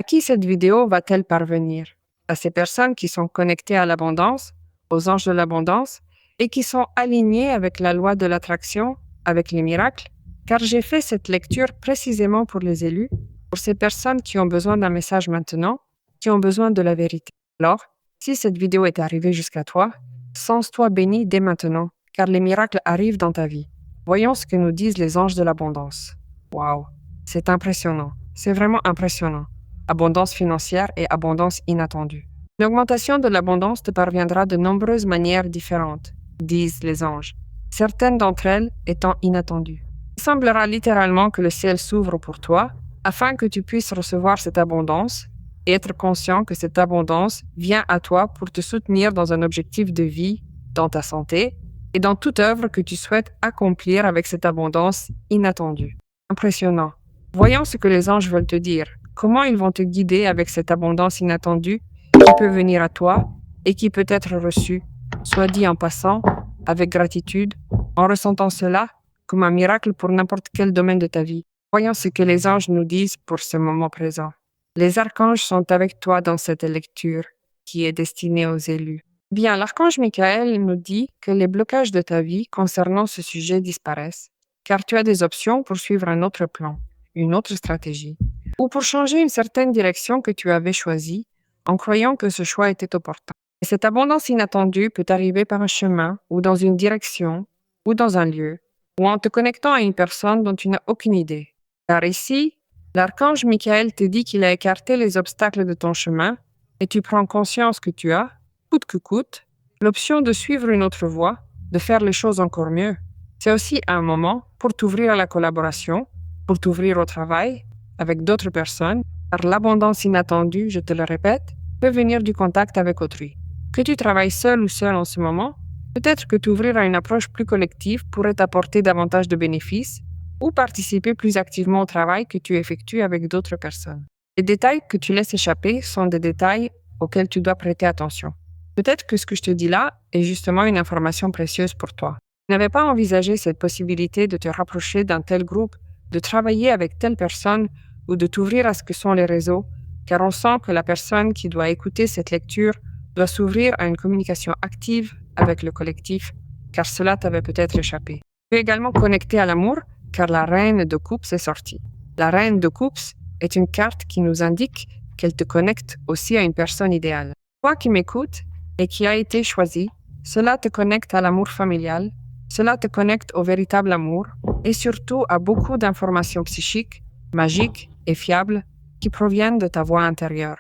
À qui cette vidéo va-t-elle parvenir? À ces personnes qui sont connectées à l'abondance, aux anges de l'abondance, et qui sont alignées avec la loi de l'attraction, avec les miracles, car j'ai fait cette lecture précisément pour les élus, pour ces personnes qui ont besoin d'un message maintenant, qui ont besoin de la vérité. Alors, si cette vidéo est arrivée jusqu'à toi, sens-toi béni dès maintenant, car les miracles arrivent dans ta vie. Voyons ce que nous disent les anges de l'abondance. Waouh, c'est impressionnant, c'est vraiment impressionnant. Abondance financière et abondance inattendue. L'augmentation de l'abondance te parviendra de nombreuses manières différentes, disent les anges, certaines d'entre elles étant inattendues. Il semblera littéralement que le ciel s'ouvre pour toi afin que tu puisses recevoir cette abondance et être conscient que cette abondance vient à toi pour te soutenir dans un objectif de vie, dans ta santé et dans toute œuvre que tu souhaites accomplir avec cette abondance inattendue. Impressionnant. Voyons ce que les anges veulent te dire. Comment ils vont te guider avec cette abondance inattendue qui peut venir à toi et qui peut être reçue, soit dit en passant, avec gratitude, en ressentant cela comme un miracle pour n'importe quel domaine de ta vie. Voyons ce que les anges nous disent pour ce moment présent. Les archanges sont avec toi dans cette lecture qui est destinée aux élus. Bien, l'archange Michael nous dit que les blocages de ta vie concernant ce sujet disparaissent, car tu as des options pour suivre un autre plan, une autre stratégie, ou pour changer une certaine direction que tu avais choisie en croyant que ce choix était opportun. Et cette abondance inattendue peut arriver par un chemin ou dans une direction ou dans un lieu ou en te connectant à une personne dont tu n'as aucune idée. Car ici, l'archange Michael te dit qu'il a écarté les obstacles de ton chemin et tu prends conscience que tu as, coûte que coûte, l'option de suivre une autre voie, de faire les choses encore mieux. C'est aussi un moment pour t'ouvrir à la collaboration, pour t'ouvrir au travail avec d'autres personnes, car l'abondance inattendue, je te le répète, peut venir du contact avec autrui. Que tu travailles seul ou seul en ce moment, peut-être que t'ouvrir à une approche plus collective pourrait t'apporter davantage de bénéfices ou participer plus activement au travail que tu effectues avec d'autres personnes. Les détails que tu laisses échapper sont des détails auxquels tu dois prêter attention. Peut-être que ce que je te dis là est justement une information précieuse pour toi. Tu n'avais pas envisagé cette possibilité de te rapprocher d'un tel groupe, de travailler avec telle personne ou de t'ouvrir à ce que sont les réseaux, car on sent que la personne qui doit écouter cette lecture doit s'ouvrir à une communication active avec le collectif, car cela t'avait peut-être échappé. Tu es également connecté à l'amour, car la reine de coupe est sortie. La reine de coupe est une carte qui nous indique qu'elle te connecte aussi à une personne idéale. Toi qui m'écoutes et qui as été choisi, cela te connecte à l'amour familial, cela te connecte au véritable amour et surtout à beaucoup d'informations psychiques, magiques et fiables qui proviennent de ta voix intérieure.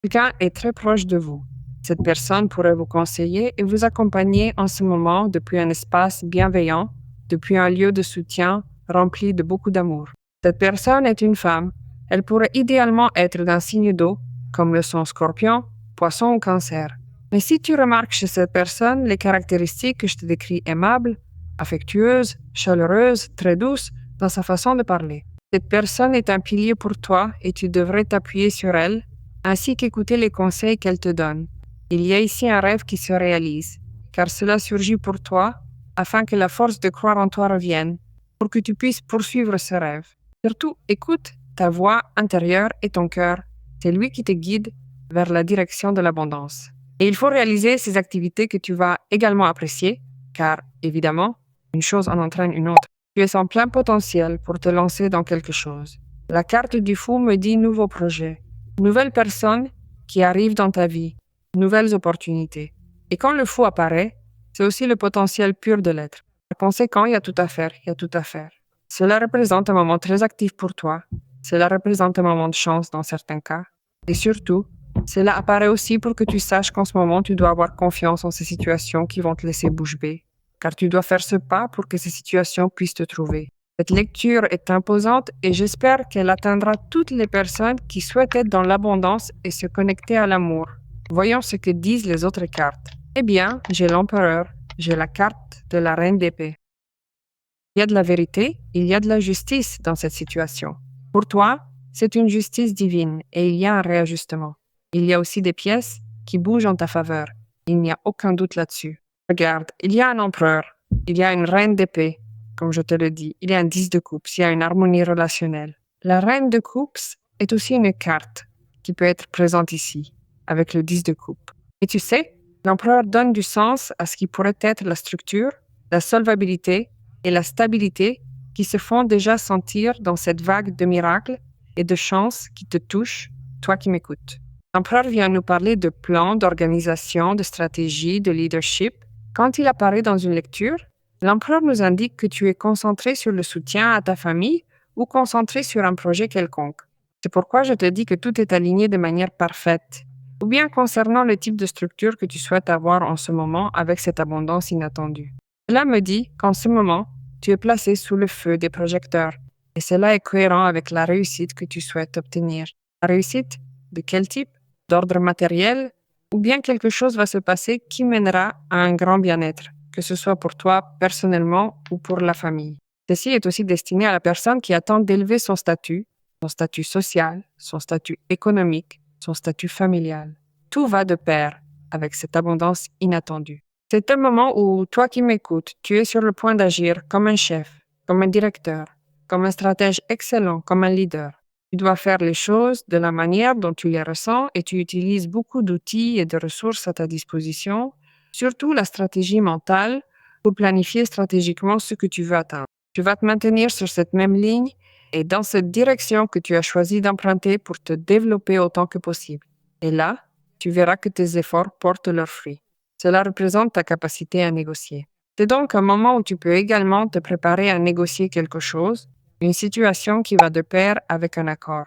Quelqu'un est très proche de vous. Cette personne pourrait vous conseiller et vous accompagner en ce moment depuis un espace bienveillant, depuis un lieu de soutien rempli de beaucoup d'amour. Cette personne est une femme. Elle pourrait idéalement être d'un signe d'eau, comme le sont Scorpion, Poisson ou Cancer. Mais si tu remarques chez cette personne les caractéristiques que je te décris aimables, affectueuses, chaleureuses, très douces dans sa façon de parler. Cette personne est un pilier pour toi et tu devrais t'appuyer sur elle, ainsi qu'écouter les conseils qu'elle te donne. Il y a ici un rêve qui se réalise, car cela surgit pour toi afin que la force de croire en toi revienne, pour que tu puisses poursuivre ce rêve. Surtout, écoute ta voix intérieure et ton cœur. C'est lui qui te guide vers la direction de l'abondance. Et il faut réaliser ces activités que tu vas également apprécier, car, évidemment, une chose en entraîne une autre. Tu es en plein potentiel pour te lancer dans quelque chose. La carte du fou me dit nouveaux projets, nouvelles personnes qui arrivent dans ta vie, nouvelles opportunités. Et quand le fou apparaît, c'est aussi le potentiel pur de l'être. Par conséquent, il y a tout à faire, il y a tout à faire. Cela représente un moment très actif pour toi. Cela représente un moment de chance dans certains cas. Et surtout, cela apparaît aussi pour que tu saches qu'en ce moment, tu dois avoir confiance en ces situations qui vont te laisser bouche bée, car tu dois faire ce pas pour que ces situations puissent te trouver. Cette lecture est imposante et j'espère qu'elle atteindra toutes les personnes qui souhaitent être dans l'abondance et se connecter à l'amour. Voyons ce que disent les autres cartes. Eh bien, j'ai l'empereur, j'ai la carte de la reine d'épée. Il y a de la vérité, il y a de la justice dans cette situation. Pour toi, c'est une justice divine et il y a un réajustement. Il y a aussi des pièces qui bougent en ta faveur. Il n'y a aucun doute là-dessus. Regarde, il y a un empereur, il y a une reine d'épée, comme je te le dis, il y a un 10 de coupe, il y a une harmonie relationnelle. La reine de coupe est aussi une carte qui peut être présente ici, avec le 10 de coupe. Et tu sais, l'empereur donne du sens à ce qui pourrait être la structure, la solvabilité et la stabilité qui se font déjà sentir dans cette vague de miracles et de chance qui te touche, toi qui m'écoutes. L'empereur vient nous parler de plans, d'organisation, de stratégie, de leadership. Quand il apparaît dans une lecture, l'empereur nous indique que tu es concentré sur le soutien à ta famille ou concentré sur un projet quelconque. C'est pourquoi je te dis que tout est aligné de manière parfaite. Ou bien concernant le type de structure que tu souhaites avoir en ce moment avec cette abondance inattendue. Cela me dit qu'en ce moment, tu es placé sous le feu des projecteurs et cela est cohérent avec la réussite que tu souhaites obtenir. La réussite, de quel type? D'ordre matériel? Ou bien quelque chose va se passer qui mènera à un grand bien-être, que ce soit pour toi personnellement ou pour la famille. Ceci est aussi destiné à la personne qui attend d'élever son statut social, son statut économique, son statut familial. Tout va de pair avec cette abondance inattendue. C'est un moment où, toi qui m'écoutes, tu es sur le point d'agir comme un chef, comme un directeur, comme un stratège excellent, comme un leader. Tu dois faire les choses de la manière dont tu les ressens et tu utilises beaucoup d'outils et de ressources à ta disposition, surtout la stratégie mentale pour planifier stratégiquement ce que tu veux atteindre. Tu vas te maintenir sur cette même ligne et dans cette direction que tu as choisi d'emprunter pour te développer autant que possible. Et là, tu verras que tes efforts portent leurs fruits. Cela représente ta capacité à négocier. C'est donc un moment où tu peux également te préparer à négocier quelque chose, une situation qui va de pair avec un accord.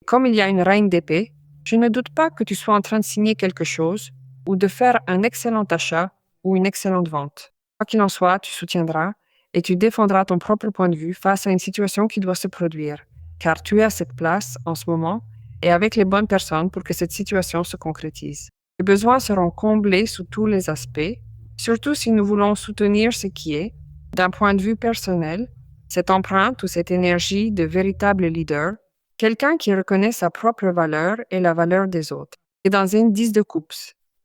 Comme il y a une reine d'épée, je ne doute pas que tu sois en train de signer quelque chose ou de faire un excellent achat ou une excellente vente. Quoi qu'il en soit, tu soutiendras et tu défendras ton propre point de vue face à une situation qui doit se produire, car tu es à cette place en ce moment et avec les bonnes personnes pour que cette situation se concrétise. Les besoins seront comblés sous tous les aspects, surtout si nous voulons soutenir ce qui est, d'un point de vue personnel, cette empreinte ou cette énergie de véritable leader, quelqu'un qui reconnaît sa propre valeur et la valeur des autres. C'est dans une 10 de coupe.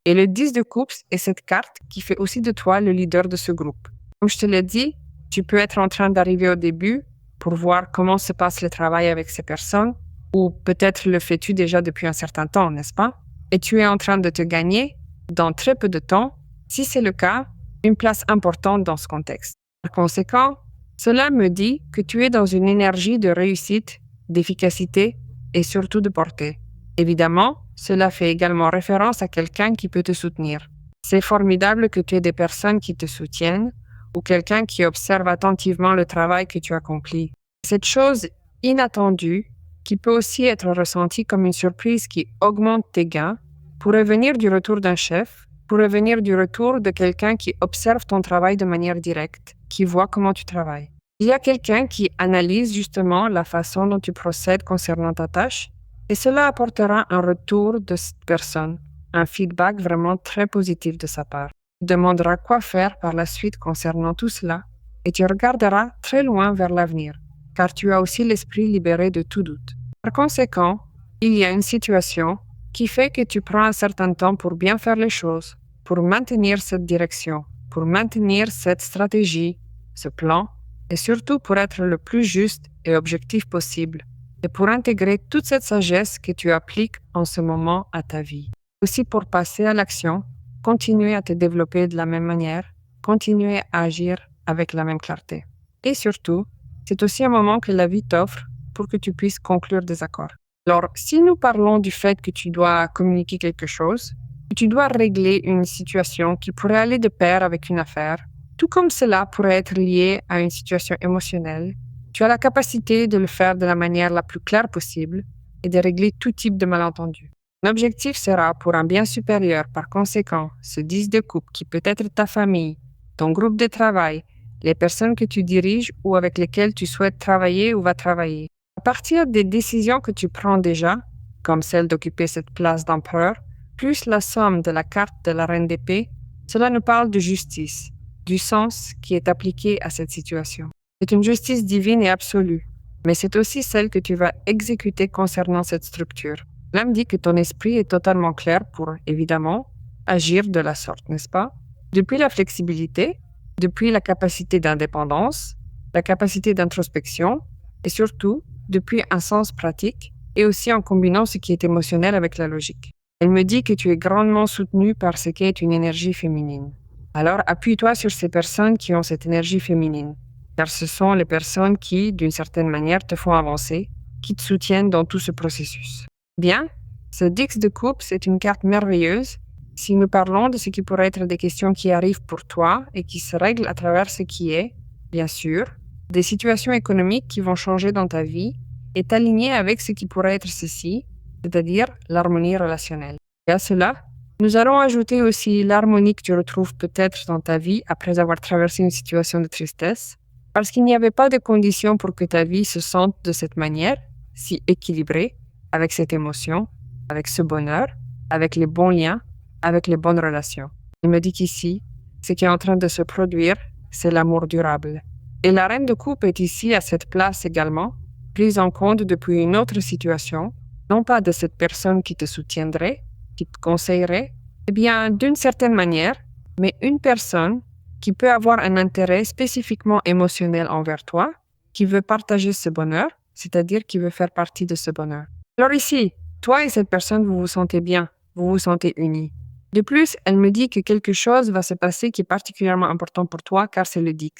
Et le 10 de coupe est cette carte qui fait aussi de toi le leader de ce groupe. Comme je te l'ai dit, tu peux être en train d'arriver au début pour voir comment se passe le travail avec ces personnes, ou peut-être le fais-tu déjà depuis un certain temps, n'est-ce pas? Et tu es en train de te gagner, dans très peu de temps, si c'est le cas, une place importante dans ce contexte. Par conséquent, cela me dit que tu es dans une énergie de réussite, d'efficacité et surtout de portée. Évidemment, cela fait également référence à quelqu'un qui peut te soutenir. C'est formidable que tu aies des personnes qui te soutiennent ou quelqu'un qui observe attentivement le travail que tu accomplis. Cette chose inattendue, qui peut aussi être ressentie comme une surprise qui augmente tes gains, pourrait venir du retour d'un chef, pourrait venir du retour de quelqu'un qui observe ton travail de manière directe, qui voit comment tu travailles. Il y a quelqu'un qui analyse justement la façon dont tu procèdes concernant ta tâche, et cela apportera un retour de cette personne, un feedback vraiment très positif de sa part. Tu demanderas quoi faire par la suite concernant tout cela, et tu regarderas très loin vers l'avenir, car tu as aussi l'esprit libéré de tout doute. Par conséquent, il y a une situation qui fait que tu prends un certain temps pour bien faire les choses, pour maintenir cette direction, pour maintenir cette stratégie, ce plan, et surtout pour être le plus juste et objectif possible, et pour intégrer toute cette sagesse que tu appliques en ce moment à ta vie. Aussi pour passer à l'action, continuer à te développer de la même manière, continuer à agir avec la même clarté. Et surtout, c'est aussi un moment que la vie t'offre pour que tu puisses conclure des accords. Alors, si nous parlons du fait que tu dois communiquer quelque chose, que tu dois régler une situation qui pourrait aller de pair avec une affaire, tout comme cela pourrait être lié à une situation émotionnelle, tu as la capacité de le faire de la manière la plus claire possible et de régler tout type de malentendu. L'objectif sera pour un bien supérieur. Par conséquent, ce 10 de coupe qui peut être ta famille, ton groupe de travail, les personnes que tu diriges ou avec lesquelles tu souhaites travailler ou vas travailler. À partir des décisions que tu prends déjà, comme celle d'occuper cette place d'empereur, plus la somme de la carte de la reine d'épée, cela nous parle de justice, du sens qui est appliqué à cette situation. C'est une justice divine et absolue, mais c'est aussi celle que tu vas exécuter concernant cette structure. Cela me dit que ton esprit est totalement clair pour, évidemment, agir de la sorte, n'est-ce pas? Depuis la flexibilité, depuis la capacité d'indépendance, la capacité d'introspection, et surtout, depuis un sens pratique et aussi en combinant ce qui est émotionnel avec la logique. Elle me dit que tu es grandement soutenu par ce qu'est une énergie féminine. Alors appuie-toi sur ces personnes qui ont cette énergie féminine, car ce sont les personnes qui, d'une certaine manière, te font avancer, qui te soutiennent dans tout ce processus. Bien, ce Dix de coupe, c'est une carte merveilleuse si nous parlons de ce qui pourrait être des questions qui arrivent pour toi et qui se règlent à travers ce qui est, bien sûr, des situations économiques qui vont changer dans ta vie et t'aligner avec ce qui pourrait être ceci, c'est-à-dire l'harmonie relationnelle. Et à cela, nous allons ajouter aussi l'harmonie que tu retrouves peut-être dans ta vie après avoir traversé une situation de tristesse, parce qu'il n'y avait pas de conditions pour que ta vie se sente de cette manière, si équilibrée, avec cette émotion, avec ce bonheur, avec les bons liens, avec les bonnes relations. Il me dit qu'ici, ce qui est en train de se produire, c'est l'amour durable. Et la reine de coupe est ici à cette place également, prise en compte depuis une autre situation, non pas de cette personne qui te soutiendrait, qui te conseillerait, eh bien, d'une certaine manière, mais une personne qui peut avoir un intérêt spécifiquement émotionnel envers toi, qui veut partager ce bonheur, c'est-à-dire qui veut faire partie de ce bonheur. Alors ici, toi et cette personne, vous vous sentez bien, vous vous sentez unis. De plus, elle me dit que quelque chose va se passer qui est particulièrement important pour toi car c'est le 10.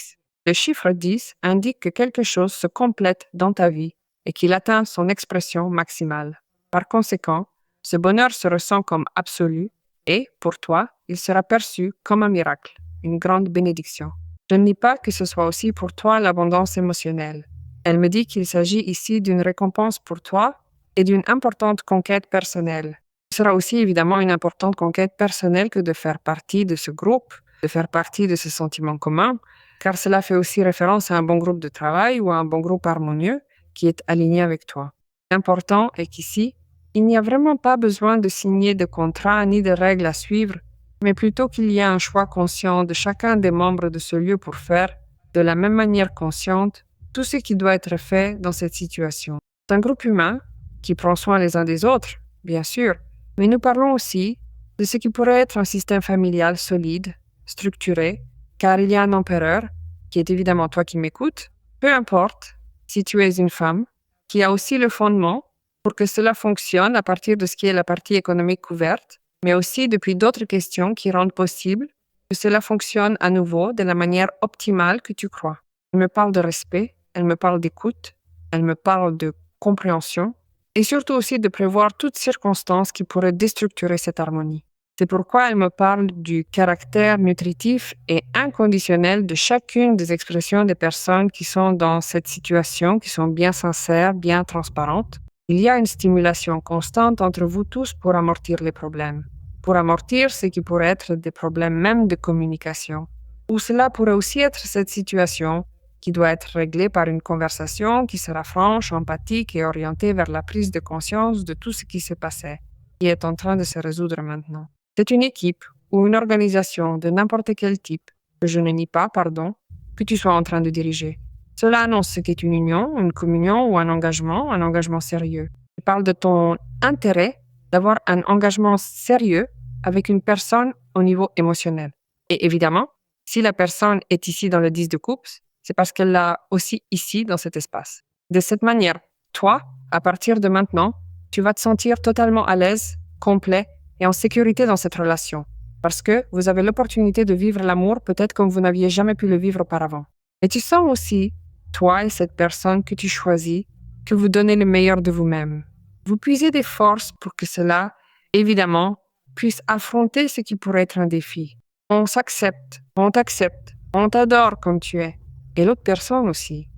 Le chiffre 10 indique que quelque chose se complète dans ta vie et qu'il atteint son expression maximale. Par conséquent, ce bonheur se ressent comme absolu et, pour toi, il sera perçu comme un miracle, une grande bénédiction. Je ne dis pas que ce soit aussi pour toi l'abondance émotionnelle. Elle me dit qu'il s'agit ici d'une récompense pour toi et d'une importante conquête personnelle. Ce sera aussi évidemment une importante conquête personnelle que de faire partie de ce groupe, de faire partie de ce sentiment commun, car cela fait aussi référence à un bon groupe de travail ou à un bon groupe harmonieux qui est aligné avec toi. L'important est qu'ici, il n'y a vraiment pas besoin de signer de contrat ni de règles à suivre, mais plutôt qu'il y ait un choix conscient de chacun des membres de ce lieu pour faire, de la même manière consciente, tout ce qui doit être fait dans cette situation. C'est un groupe humain qui prend soin les uns des autres, bien sûr, mais nous parlons aussi de ce qui pourrait être un système familial solide, structuré, car il y a un empereur, qui est évidemment toi qui m'écoutes, peu importe si tu es une femme, qui a aussi le fondement pour que cela fonctionne à partir de ce qui est la partie économique couverte, mais aussi depuis d'autres questions qui rendent possible que cela fonctionne à nouveau de la manière optimale que tu crois. Elle me parle de respect, elle me parle d'écoute, elle me parle de compréhension, et surtout aussi de prévoir toutes circonstances qui pourraient déstructurer cette harmonie. C'est pourquoi elle me parle du caractère nutritif et inconditionnel de chacune des expressions des personnes qui sont dans cette situation, qui sont bien sincères, bien transparentes. Il y a une stimulation constante entre vous tous pour amortir les problèmes, pour amortir ce qui pourrait être des problèmes même de communication. Ou cela pourrait aussi être cette situation qui doit être réglée par une conversation qui sera franche, empathique et orientée vers la prise de conscience de tout ce qui se passait, qui est en train de se résoudre maintenant. C'est une équipe ou une organisation de n'importe quel type, que je ne nie pas, que tu sois en train de diriger. Cela annonce ce qu'est une union, une communion ou un engagement sérieux. Je parle de ton intérêt d'avoir un engagement sérieux avec une personne au niveau émotionnel. Et évidemment, si la personne est ici dans le 10 de coupe, c'est parce qu'elle l'a aussi ici dans cet espace. De cette manière, toi, à partir de maintenant, tu vas te sentir totalement à l'aise, complet et en sécurité dans cette relation. Parce que vous avez l'opportunité de vivre l'amour peut-être comme vous n'aviez jamais pu le vivre auparavant. Et tu sens aussi, toi et cette personne que tu choisis, que vous donnez le meilleur de vous-même. Vous puisez des forces pour que cela, évidemment, puisse affronter ce qui pourrait être un défi. On s'accepte, on t'accepte, on t'adore comme tu es. Et l'autre personne aussi.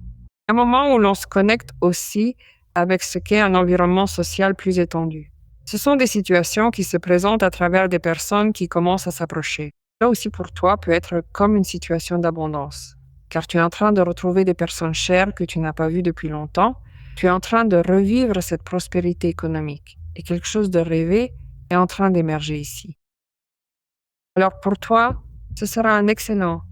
Un moment où l'on se connecte aussi avec ce qu'est un environnement social plus étendu. Ce sont des situations qui se présentent à travers des personnes qui commencent à s'approcher. Là aussi pour toi peut être comme une situation d'abondance, car tu es en train de retrouver des personnes chères que tu n'as pas vues depuis longtemps. Tu es en train de revivre cette prospérité économique et quelque chose de rêvé est en train d'émerger ici. Alors pour toi, ce sera un excellent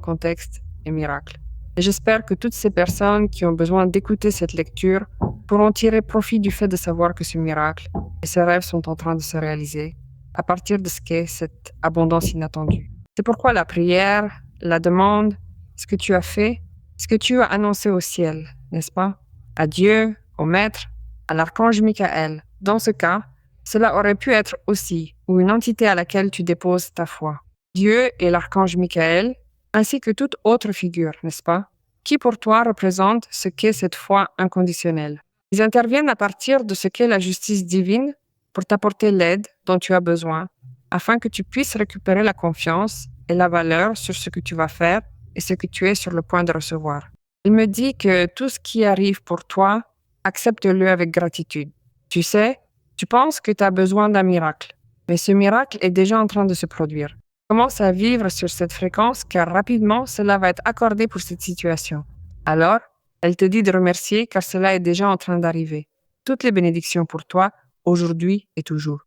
contexte et miracle. Et j'espère que toutes ces personnes qui ont besoin d'écouter cette lecture pourront tirer profit du fait de savoir que ce miracle et ces rêves sont en train de se réaliser à partir de ce qu'est cette abondance inattendue. C'est pourquoi la prière, la demande, ce que tu as fait, ce que tu as annoncé au ciel, n'est-ce pas? À Dieu, au Maître, à l'archange Michael. Dans ce cas, cela aurait pu être aussi, ou une entité à laquelle tu déposes ta foi. Dieu et l'archange Michael, ainsi que toute autre figure, n'est-ce pas, qui pour toi représente ce qu'est cette foi inconditionnelle. Ils interviennent à partir de ce qu'est la justice divine pour t'apporter l'aide dont tu as besoin, afin que tu puisses récupérer la confiance et la valeur sur ce que tu vas faire et ce que tu es sur le point de recevoir. Il me dit que tout ce qui arrive pour toi, accepte-le avec gratitude. Tu sais, tu penses que tu as besoin d'un miracle, mais ce miracle est déjà en train de se produire. Commence à vivre sur cette fréquence car rapidement cela va être accordé pour cette situation. Alors, elle te dit de remercier car cela est déjà en train d'arriver. Toutes les bénédictions pour toi, aujourd'hui et toujours.